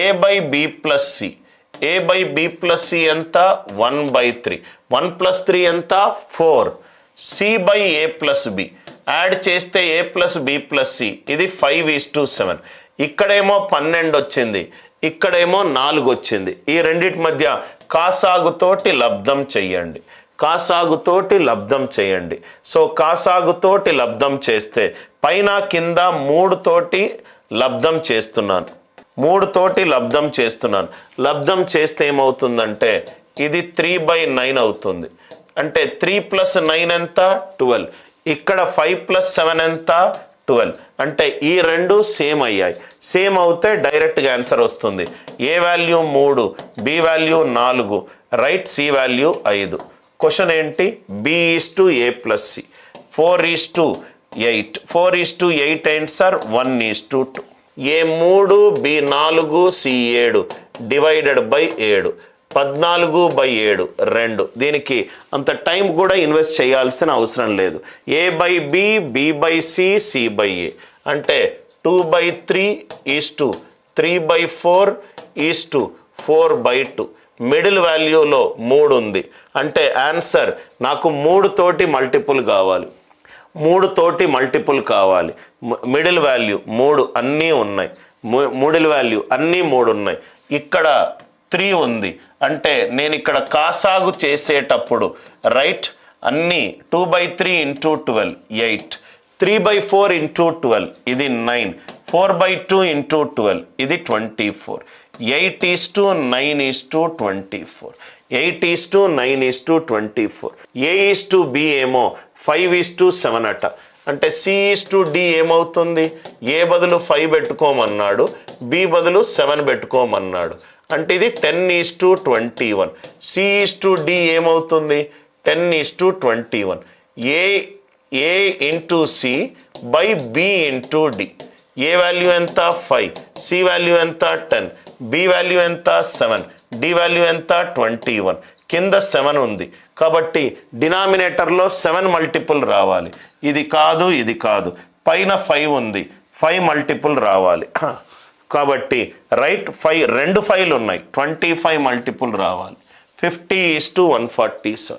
A by B plus C. A by B plus C ఎంత 1/3. 1+3 ఎంత 4. C by A plus B add చేస్తే A plus B plus C ఇది 5:7. ఇక్కడేమో 12 వచ్చింది, ఇక్కడేమో 4 వచ్చింది. ఈ రెండిటి మధ్య కాసాగుతోటి లబ్ధం చెయ్యండి. కాసాగుతోటి లబ్ధం చేయండి. సో కాసాగుతోటి లబ్ధం చేస్తే పైన కింద 3 తోటి లబ్ధం చేస్తున్నాను. 3 తోటి లబ్ధం చేస్తున్నాను. లబ్ధం చేస్తే ఏమవుతుందంటే ఇది 3/9 అవుతుంది. అంటే 3 + 9 ఎంత 12. ఇక్కడ 5 + 7 ఎంత 12. అంటే ఈ రెండు సేమ్ అయ్యాయి. సేమ్ అవుతే డైరెక్ట్గా ఆన్సర్ వస్తుంది. A value 3, B value 4, right, C value 5. Question ఏంటి? B/A + C 4:8. 4:8 ఏంటి sir? 1:2. A3, B4, C7 divided by 7. 14/7 2. దీనికి అంత టైం కూడా ఇన్వెస్ట్ చేయాల్సిన అవసరం లేదు. A by B, B by C, C by A అంటే 2/3 3/4 4/2. మిడిల్ వాల్యూలో 3 ఉంది. అంటే ఆన్సర్ నాకు 3 తోటి మల్టిపుల్ కావాలి. 3 తోటి మల్టిపుల్ కావాలి. మిడిల్ వాల్యూ 3 అన్నీ ఉన్నాయి. మిడిల్ వాల్యూ అన్నీ 3 ఉన్నాయి. ఇక్కడ 3 ఉంది. అంటే నేను ఇక్కడ కాసాగు చేసేటప్పుడు రైట్ అన్నీ 2/3 × 12 8. 3/4 × 12 ఇది 9. 4/2 × 12 ఇది 24. 8:9:24. 8:9:24. A/B ఏమో 5:7 అట. అంటే C/D ఏమవుతుంది? ఏ బదులు 5 పెట్టుకోమన్నాడు, బి బదులు 7 పెట్టుకోమన్నాడు. అంటే ఇది 10:21. C/D ఏమవుతుంది? 10:21. A × C by B × D. A value ఎంత 5, సి వాల్యూ ఎంత 10, బి వాల్యూ ఎంత 7, డి వాల్యూ ఎంత 21. కింద 7 ఉంది కాబట్టి డినామినేటర్లో 7 మల్టిపుల్ రావాలి. ఇది కాదు, ఇది కాదు. పైన 5 ఉంది, 5 మల్టిపుల్ రావాలి. కాబట్టి రైట్ 5 2 5లు ఉన్నాయి. 25 మల్టిపుల్ రావాలి. 50:147.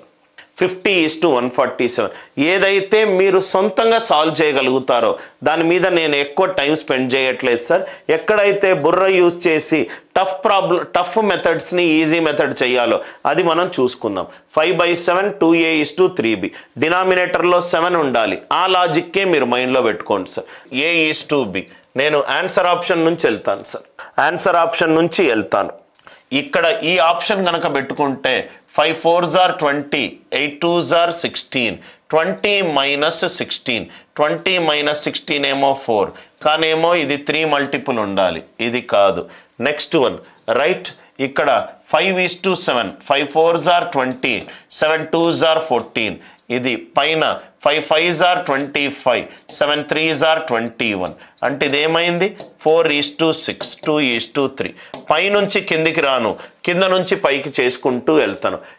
50:147. ఏదైతే మీరు సొంతంగా సాల్వ్ చేయగలుగుతారో దాని మీద నేను ఎక్కువ టైం స్పెండ్ చేయట్లేదు సార్. ఎక్కడైతే బుర్ర యూజ్ చేసి టఫ్ మెథడ్స్ని ఈజీ మెథడ్ చేయాలో అది మనం చూసుకుందాం. 5/7 2A/3B. డినామినేటర్లో 7 ఉండాలి. ఆ లాజిక్కే మీరు మైండ్లో పెట్టుకోండి సార్. A/B. నేను ఆన్సర్ ఆప్షన్ నుంచి వెళ్తాను సార్. ఆన్సర్ ఆప్షన్ నుంచి వెళ్తాను. ఇక్కడ ఈ ఆప్షన్ కనుక పెట్టుకుంటే 5 4s are 20, 8 2s are 16, 20 - 16. 20 - 16 ఏమో 4. కానేమో ఇది 3 మల్టిపుల్ ఉండాలి. ఇది కాదు. Next one right. ఇక్కడ 5:7. 5 4s are 20, 7 2s are 14. ఇది పైన 5 5s are 25, 7 3s are 21. అంటే ఇదేమైంది? 4:6, 2:3. పైనుంచి కిందికి రాను, కింద నుంచి పైకి చేసుకుంటూ వెళ్తాను.